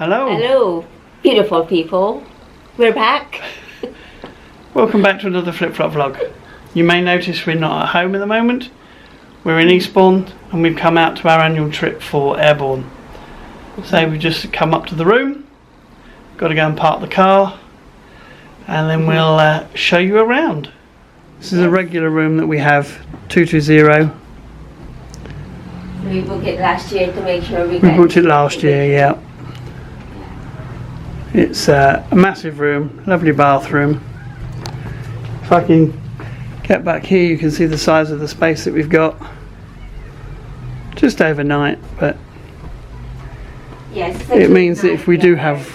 Hello. Hello, beautiful people. We're back. Welcome back to another flip-flop vlog. You may notice we're not at home at the moment. We're in Eastbourne and we've come out to our annual trip for Airborne. So we've just come up to the room, got to go and park the car, and then we'll show you around. This is a regular room that we have, 220. We booked it last year to make sure we booked it last year, yeah. It's a massive room, lovely bathroom. If I can get back here, you can see the size of the space that we've got. Just overnight, but yes, it means that if we do have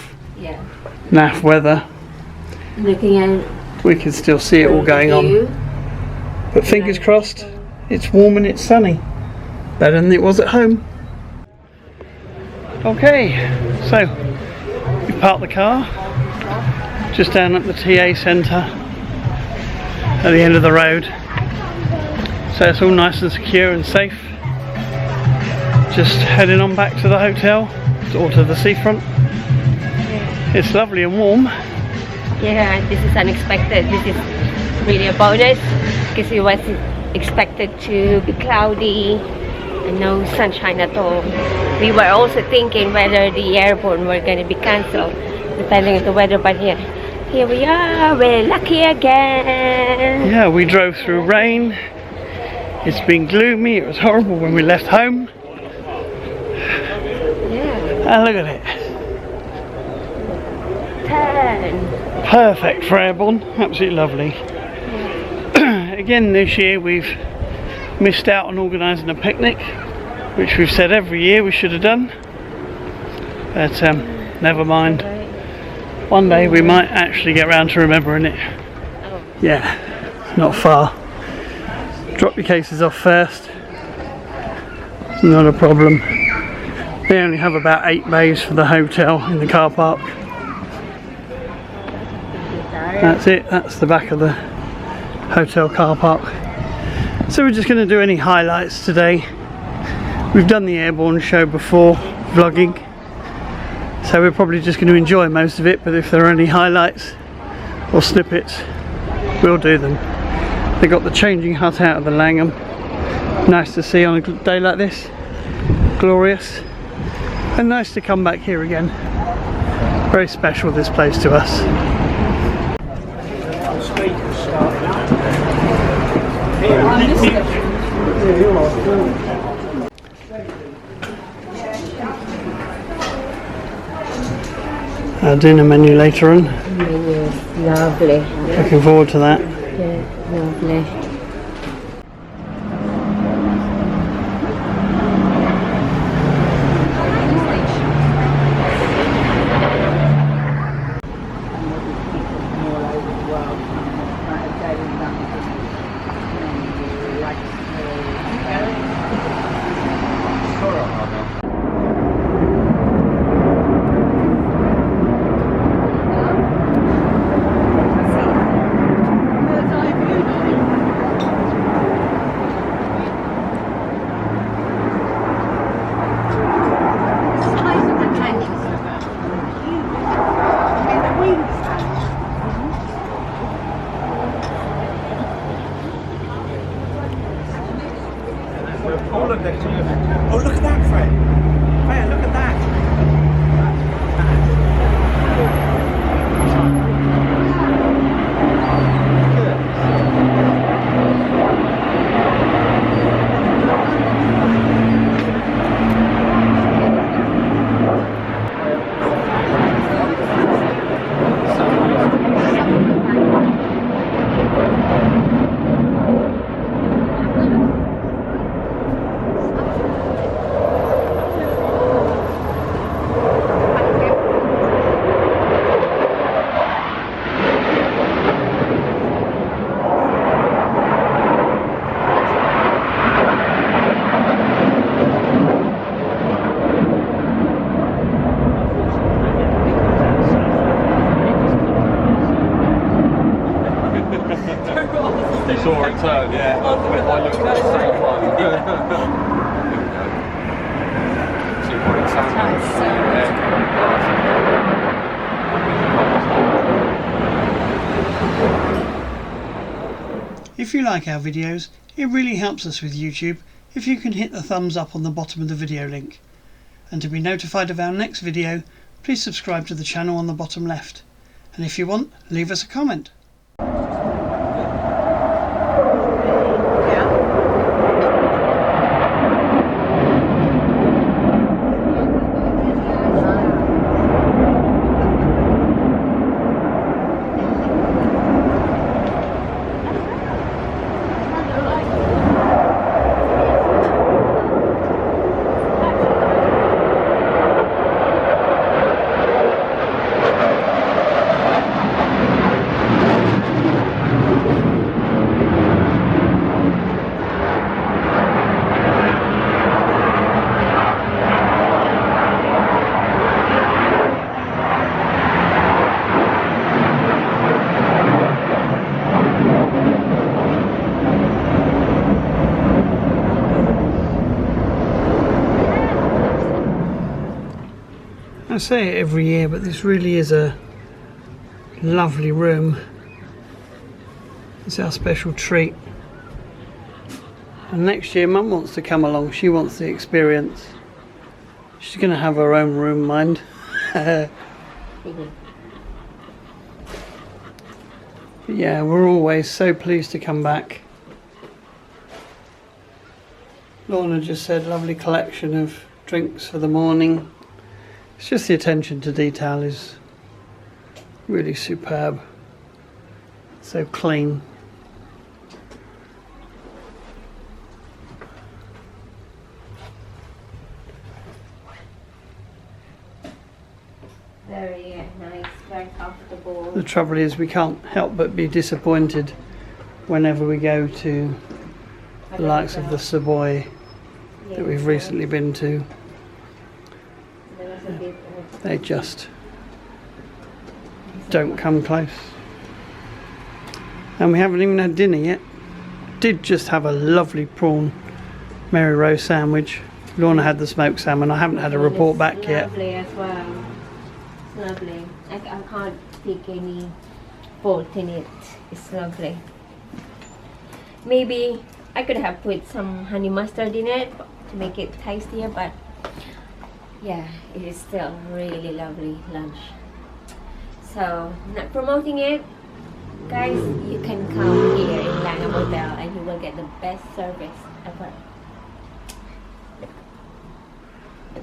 naff weather, looking at, we can still see it all going on. But fingers crossed, it's warm and it's sunny. Better than it was at home. Okay, so we parked the car just down at the TA centre at the end of the road. So it's all nice and secure and safe. Just heading on back to the hotel or to the seafront. It's lovely and warm. Yeah, this is unexpected. This is really a bonus because it was expected to be cloudy and no sunshine at all. We were also thinking whether the Airborne were going to be cancelled depending on the weather, but here we are, we're lucky again. Yeah, we drove through rain. It's been gloomy, it was horrible when we left home. Yeah. And look at it. 10. Perfect for Airborne, absolutely lovely. Again this year we've missed out on organising a picnic, which we've said every year we should have done, but never mind. One day we might actually get around to remembering it. Yeah, it's not far. Drop your cases off first, it's not a problem. They only have about 8 bays for the hotel in the car park. That's it, that's the back of the hotel car park. So we're just going to do any highlights today. We've done the Airborne show before, vlogging, so we're probably just going to enjoy most of it, but if there are any highlights or snippets, we'll do them. They got the changing hut out of the Langham. Nice to see on a day like this. Glorious. And nice to come back here again. Very special, this place, to us. Our dinner menu later on. Lovely. Looking forward to that. Yeah, lovely. Oh, look at that, Fred. Fred, look at that. saw it turn, yeah. I looked at the same one. See what it sounds like. If you like our videos, it really helps us with YouTube if you can hit the thumbs up on the bottom of the video link. And to be notified of our next video, please subscribe to the channel on the bottom left. And if you want, leave us a comment. I say it every year, but this really is a lovely room. It's our special treat. And next year Mum wants to come along, she wants the experience. She's going to have her own room, mind. But yeah, we're always so pleased to come back. Lorna just said lovely collection of drinks for the morning. It's just the attention to detail is really superb. So clean. Very nice, very comfortable. The trouble is we can't help but be disappointed whenever we go to the likes of the Savoy that we've recently been to. They just don't come close. And we haven't even had dinner yet. Did just have a lovely prawn Mary Rose sandwich. Lorna had the smoked salmon. I haven't had a report back yet. Lovely as well. It's lovely. I can't pick any fault in it. It's lovely. Maybe I could have put some honey mustard in it to make it tastier, but yeah, it is still really lovely lunch. So, not promoting it, guys, you can come here in Langham Hotel and you will get the best service ever.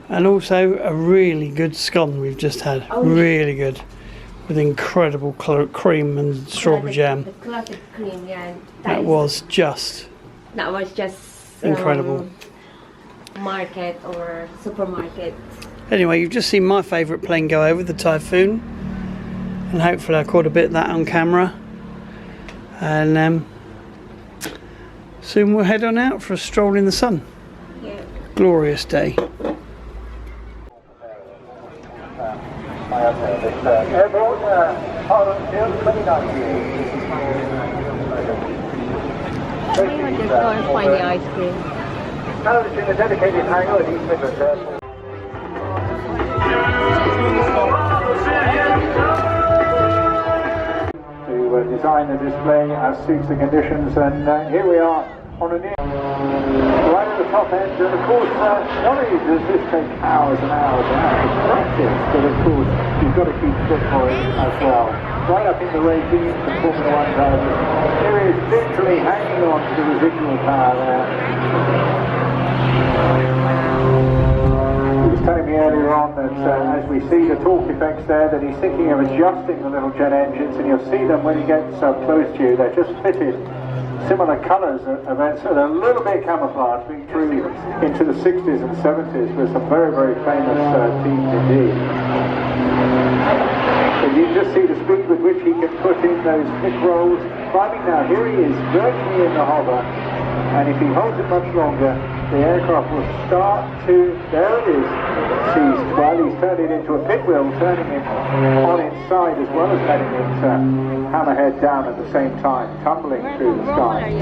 And also a really good scone we've just had. Oh, really good. With incredible cream and strawberry jam. The clotted cream, yeah. That was just incredible. Market or supermarket. Anyway, you've just seen my favourite plane go over, the Typhoon, and hopefully I caught a bit of that on camera. And soon we'll head on out for a stroll in the sun. Yeah. Glorious day. Airborne, Holland, 2019. We are just going to find the ice cream. Held in a dedicated hangar at East Midlands Airport. To design the display as suits the conditions, and here we are on a near right at the top end. And of course, not only does this take hours and hours and hours of practice, but of course you've got to keep fit for it as well. Right up in the regime for Formula One drivers, here is literally hanging on to the residual power there. He was telling me earlier on that as we see the torque effects there, that he's thinking of adjusting the little jet engines, and you'll see them when he gets up close to you. They're just fitted similar colours of it, so they're a little bit camouflaged, being through into the 60s and 70s with some very, very famous teams indeed. But you just see the speed with which he can put in those pick rolls. Climbing now, here he is, virtually in the hover, and if he holds it much longer, the aircraft will start to, there it is, ceased, while he's turned it into a pit wheel, turning it on its side as well as letting it hammerhead down at the same time, tumbling through the sky.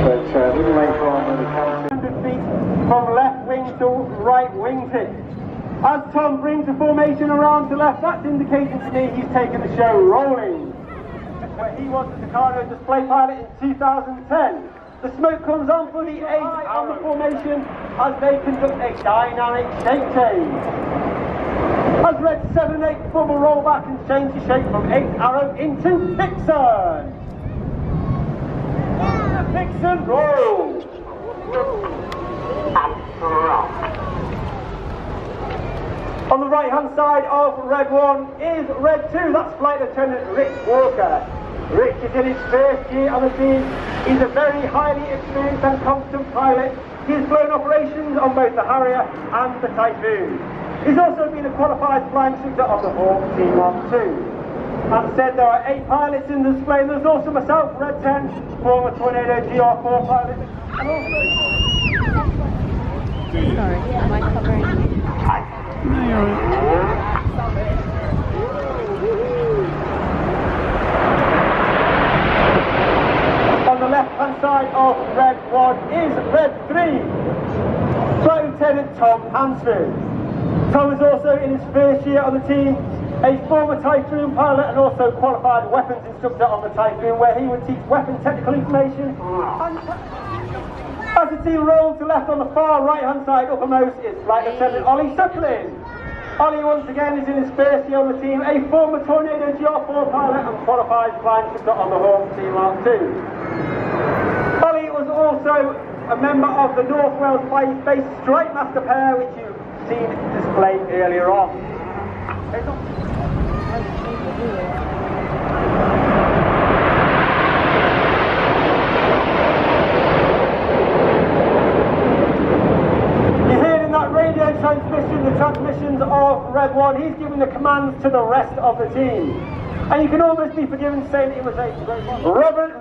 But a little later on when it comes to 100 feet from left wing to right wing tip. As Tom brings the formation around to left, that's indicating to me he's taken the show rolling. Where he was the Takano display pilot in 2010. The smoke comes on for the 8 on the formation as they conduct a dynamic shape change. As Red 7 and 8 perform a rollback and change the shape from 8 arrow into Vixen. Vixen roll. On the right hand side of Red 1 is Red 2, that's Flight Lieutenant Rich Walker. Rich is in his first year on the team. He's a very highly experienced and competent pilot. He's flown operations on both the Harrier and the Typhoon. He's also been a qualified flying instructor on the Hawk Team 1 too. As I said, there are 8 pilots in the display, and there's also myself, Red 10, former Tornado GR4 pilot, and also... Sorry, am I covering? No, you're right. On the left-hand side of Red 1 is Red 3, Flight Lieutenant Tom Hansford. Tom is also in his first year on the team, a former Typhoon pilot and also qualified weapons instructor on the Typhoon, where he would teach weapon technical information. As the team rolls to left on the far right-hand side uppermost is Flight Lieutenant Ollie Suckling. Ollie once again is in his first year on the team, a former Tornado GR4 pilot and qualified flying instructor on the Hawk Team 2. Ollie was also a member of the North Wales Base Strike Master pair, which you've seen displayed earlier on. Radio transmission, the transmissions of Red 1, he's giving the commands to the rest of the team. And you can almost be forgiven saying it was a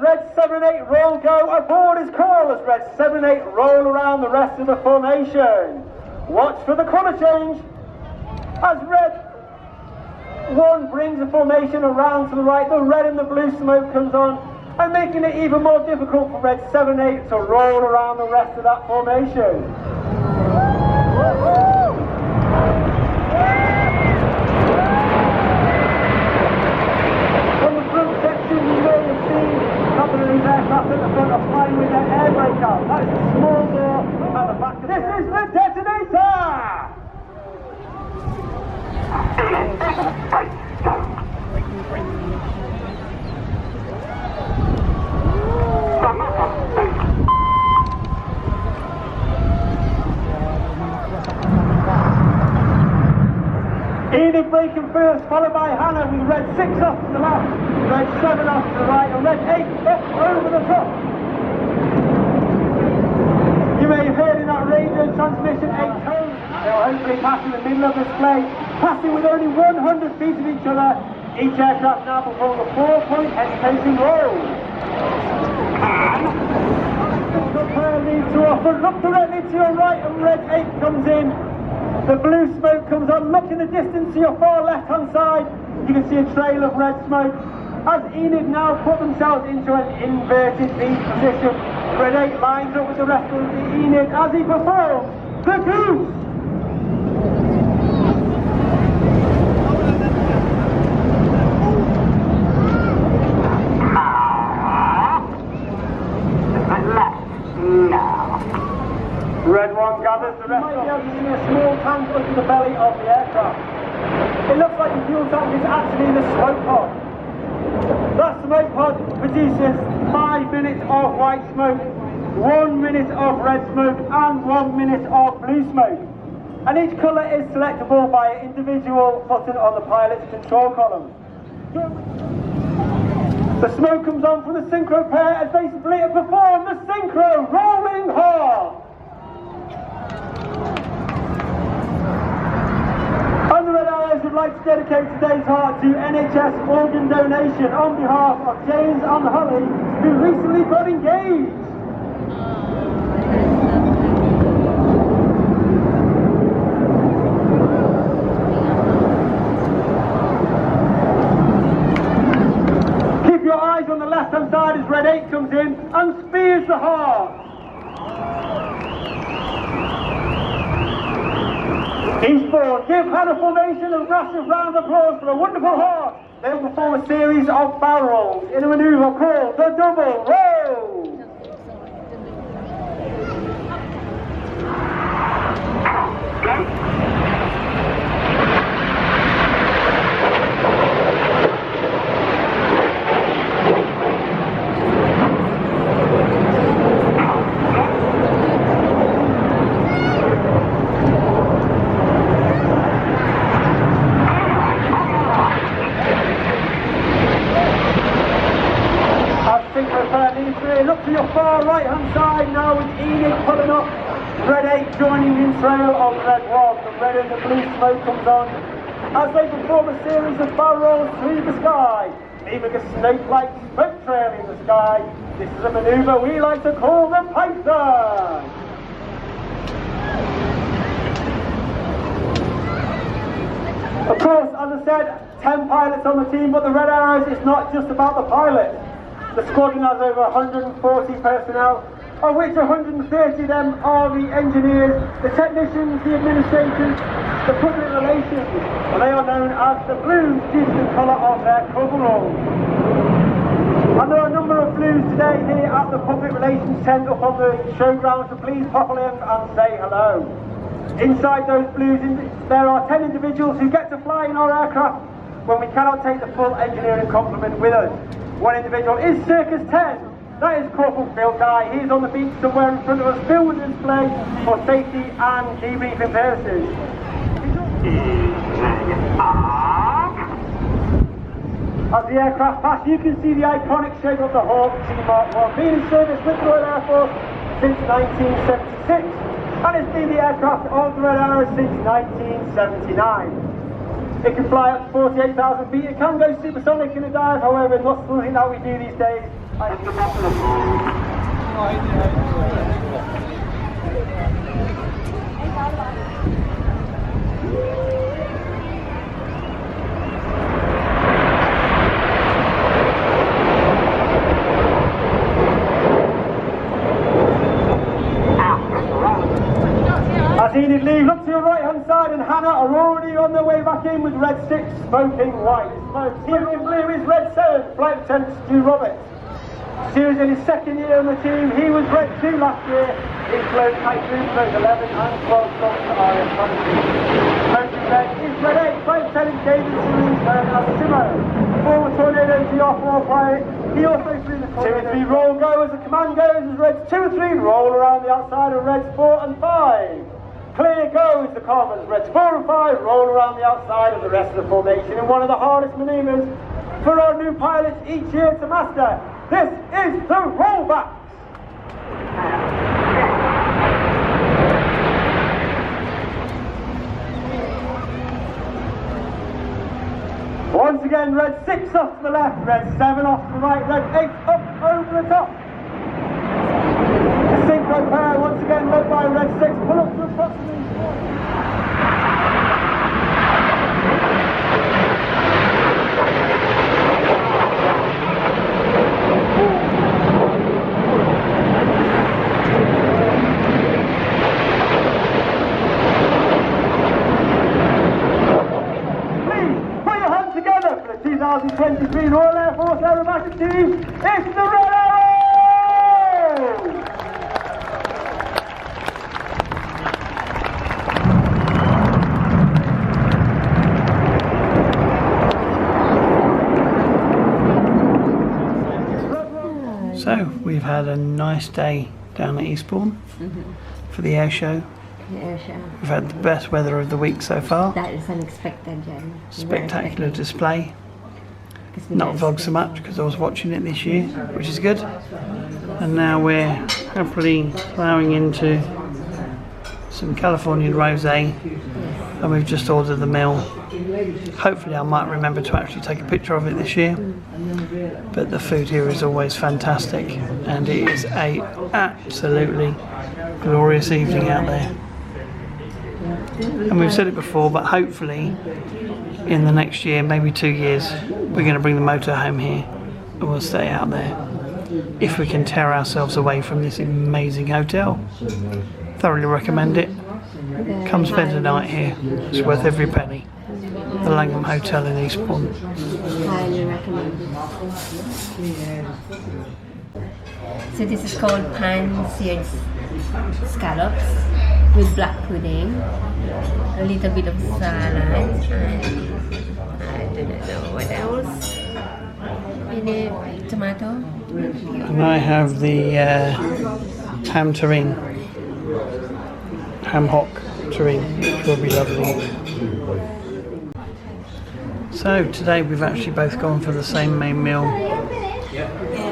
Red 7 8 roll go, aboard is call as Red 7 8 roll around the rest of the formation. Watch for the colour change as Red 1 brings the formation around to the right, the red and the blue smoke comes on, and making it even more difficult for Red 7 8 to roll around the rest of that formation. From the front section you may have seen a couple of these aircraft at the front are flying with their air brake out. That is a small door at the back of the... This is the detonator! Enid braking first, followed by Hannah with Red 6 off to the left, Red 7 off to the right, and Red 8 up over the top. You may have heard in that radio transmission 8 tones. They'll hopefully pass in the middle of the display, passing with only 100 feet of each other. Each aircraft now performs a 4-point hesitating roll. The pair leads to offer, look directly to your right, and Red 8 comes in. The blue smoke comes on, look in the distance to your far left-hand side, you can see a trail of red smoke. As Enid now put themselves into an inverted V position, Red 8 lines up with the rest of the Enid as he performs the goose. Red 1 gathers the rest of the... You might be able to see a small tank under the belly of the aircraft. It looks like the fuel tank is actually the smoke pod. That smoke pod produces 5 minutes of white smoke, 1 minute of red smoke and 1 minute of blue smoke. And each colour is selectable by an individual button on the pilot's control column. The smoke comes on from the synchro pair as they split and perform the synchro rolling horn. And the Red Arrows would like to dedicate today's heart to NHS organ donation on behalf of James and Holly, who recently got engaged. Keep your eyes on the left-hand side as Red 8 comes in and spears the heart. Eastbourne give Hannah Formation a massive round of applause for a wonderful horse. They will perform a series of barrel rolls in a manoeuvre called the double roll. Look to your far right hand side now with Enid pulling up, red 8 joining in trail on red 1. The red and the blue smoke comes on as they perform a series of barrel rolls through the sky, leaving a snake-like smoke trail in the sky. This is a manoeuvre we like to call the Python. Of course, as I said, 10 pilots on the team, but the Red Arrows is not just about the pilots. The squadron has over 140 personnel, of which 130 of them are the engineers, the technicians, the administrators, the public relations, and they are known as the Blues due to the colour of their coveralls. And there are a number of Blues today here at the public relations tent up on the showground, so please pop in and say hello. Inside those Blues, there are 10 individuals who get to fly in our aircraft when we cannot take the full engineering complement with us. One individual is Circus 10. That is Corporal Phil Guy. He's on the beach somewhere in front of us, filled with display for safety and debriefing purposes. As the aircraft pass, you can see the iconic shape of the Hawk T-Mark 1, being in service with the Royal Air Force since 1976, and it's been the aircraft of the Red Arrow since 1979. It can fly up to 48,000 feet. It can go supersonic in a dive, however, not something that we do these days. As Enid leave, look to your right hand side, and Hannah are already on their way back in with red 6 smoking white. Here in blue is red 7, Flight Lieutenant Stu Roberts. Stu is in his second year on the team. He was red 2 last year. He's flown Typhoon, flown 11 and 12 stops to RF country. Smoking red is red 8, Flight Lieutenant David Saloon, known as Simo. Former Tornado GR4 pilot. He also flew the 2 and 3 roll go as the command goes as reds 2 and 3 roll around the outside of reds 4 and 5. Clear goes the commons, reds 4 and 5 roll around the outside of the rest of the formation in one of the hardest manoeuvres for our new pilots each year to master. This is the rollbacks. Once again, red 6 off to the left, red 7 off to the right, red 8 up over the top. The synchro pair once again led by red 6, pull up to approximately 4. Please put your hands together for the 2023 Royal Air Force Aerobatic Team. It's the Red Arrow! So we've had a nice day down at Eastbourne for the air show. We've had the best weather of the week so far. That is unexpected, Jen. Spectacular display. Not vlogged so much because I was watching it this year, which is good. And now we're happily ploughing into some Californian rosé, and we've just ordered the meal. Hopefully I might remember to actually take a picture of it this year. But the food here is always fantastic, and it is a absolutely glorious evening out there. And we've said it before, but hopefully in the next year, maybe 2 years, we're going to bring the motorhome here and we'll stay out there if we can tear ourselves away from this amazing hotel. Thoroughly recommend it. Come spend a night here. It's worth every penny. The Langham Hotel in Eastbourne. Highly recommended. So this is called pan-seared scallops with black pudding, a little bit of salad, and I do not know what else in it. Tomato. And I have the ham terrine, ham hock terrine, which will be lovely. So today we've actually both gone for the same main meal.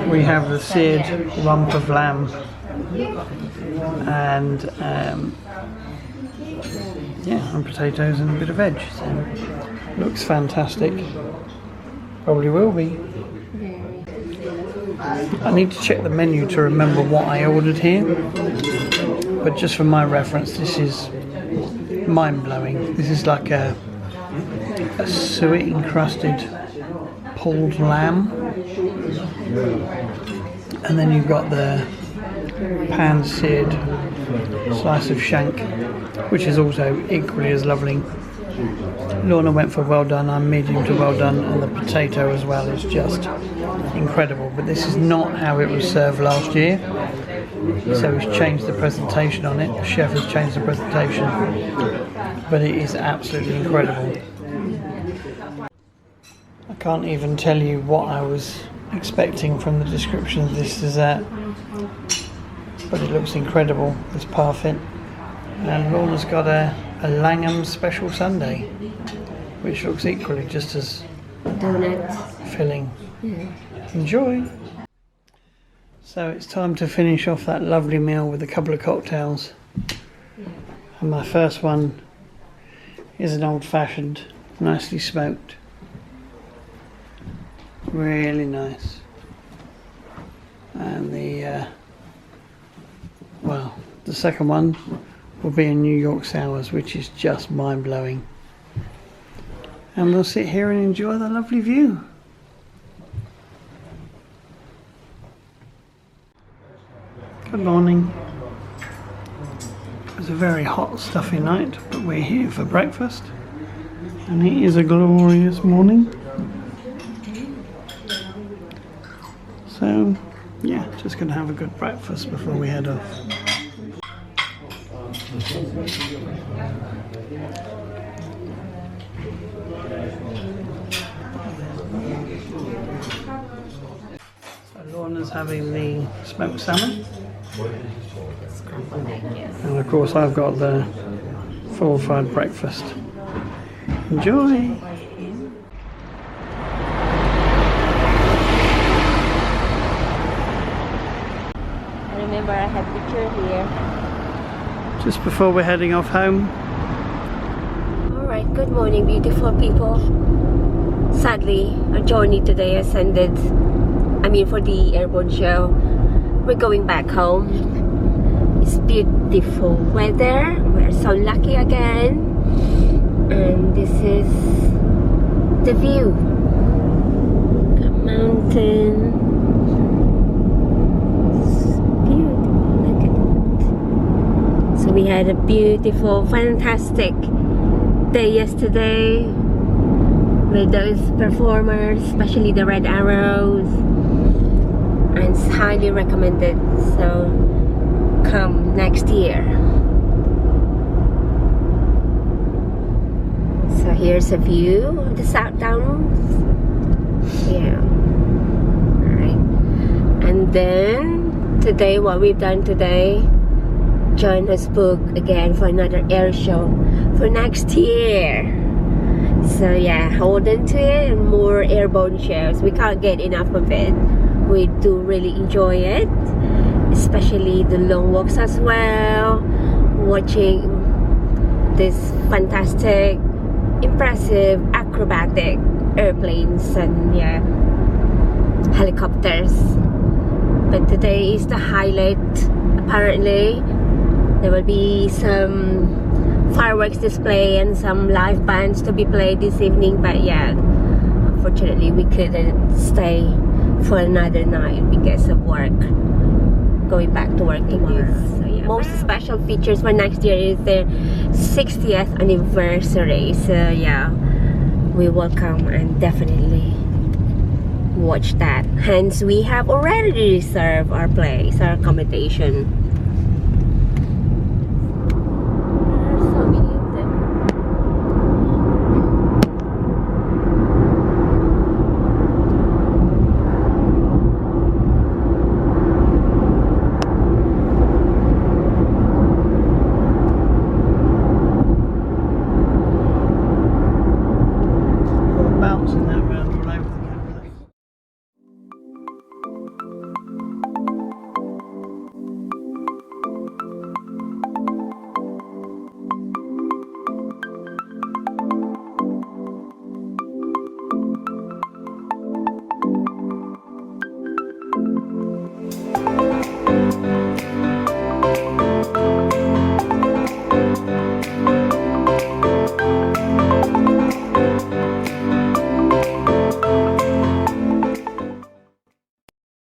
We have the seared rump of lamb and and potatoes and a bit of veg. So looks fantastic. Probably will be. I need to check the menu to remember what I ordered here, but just for my reference, this is mind-blowing. This is like a suet encrusted pulled lamb, and then you've got the pan seared slice of shank, which is also equally as lovely. Lorna went for well done, I'm medium to well done, and the potato as well is just incredible. But this is not how it was served last year, so he's changed the presentation on it. The chef has changed the presentation, but it is absolutely incredible. I can't even tell you what I was expecting from the description of this dessert, but it looks incredible. It's parfait. And Lorna's got a Langham special sundae, which looks equally just as Donut. filling. Yeah. Enjoy! So it's time to finish off that lovely meal with a couple of cocktails. And my first one is an old-fashioned, nicely smoked. Really nice. And the second one will be a New York Sours, which is just mind-blowing. And we'll sit here and enjoy the lovely view. Good morning. It's a very hot, stuffy night, but we're here for breakfast, and it is a glorious morning. So, yeah, just going to have a good breakfast before we head off. So Lorna's having the smoked salmon. And of course I've got the full fried breakfast. Enjoy! I remember I had picture here. Just before we're heading off home. Alright, good morning beautiful people. Sadly, our journey today has ended. For the Airborne show. We're going back home. It's beautiful weather. We're so lucky again. And this is the view. The mountain. It's beautiful. Look at that. So we had a beautiful, fantastic day yesterday with those performers, especially the Red Arrows. And it's highly recommended, so come next year. So here's a view of the South Downs. Yeah. Alright. And then today, what we've done today, John has booked again for another air show for next year. So yeah, hold on to it, and more Airborne shows. We can't get enough of it. We do really enjoy it, especially the long walks as well, watching this fantastic, impressive, acrobatic airplanes and helicopters. But today is the highlight. Apparently there will be some fireworks display and some live bands to be played this evening, but unfortunately we couldn't stay for another night because of work, going back to work tomorrow. So most special features for next year is the 60th anniversary. So yeah, we will come and definitely watch that. Hence we have already reserved our place, our accommodation.